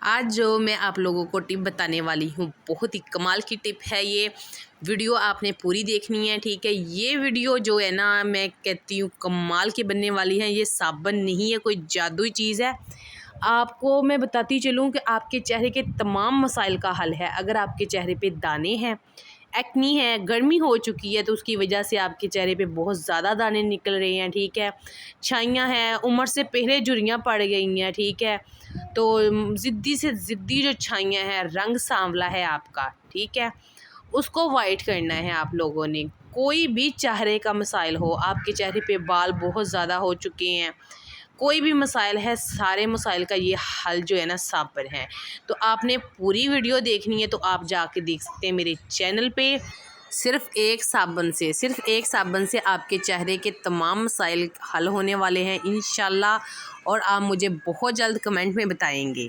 आज जो मैं आप लोगों को टिप बताने वाली हूँ, बहुत ही कमाल की टिप है। ये वीडियो आपने पूरी देखनी है, ठीक है। ये वीडियो जो है ना, मैं कहती हूँ कमाल की बनने वाली है। ये साबुन नहीं है, कोई जादुई चीज़ है। आपको मैं बताती चलूँ कि आपके चेहरे के तमाम मसाइल का हल है। अगर आपके चेहरे पे दाने हैं, एक्नी है, गर्मी हो चुकी है, तो उसकी वजह से आपके चेहरे पे बहुत ज़्यादा दाने निकल रहे हैं, ठीक है। छाइयाँ हैं, उम्र से पहले झुर्रियाँ पड़ गई हैं, ठीक है। तो ज़िद्दी से ज़िद्दी जो छाइयाँ हैं, रंग सांवला है आपका, ठीक है, उसको वाइट करना है आप लोगों ने। कोई भी चेहरे का मसाइल हो, आपके चेहरे पे बाल बहुत ज़्यादा हो चुके हैं, कोई भी मसाइल है, सारे मसाइल का ये हल जो है ना साबुन है। तो आपने पूरी वीडियो देखनी है, तो आप जाके देख सकते हैं मेरे चैनल पे। सिर्फ़ एक साबुन से आपके चेहरे के तमाम मसाइल हल होने वाले हैं इंशाल्लाह। और आप मुझे बहुत जल्द कमेंट में बताएंगे।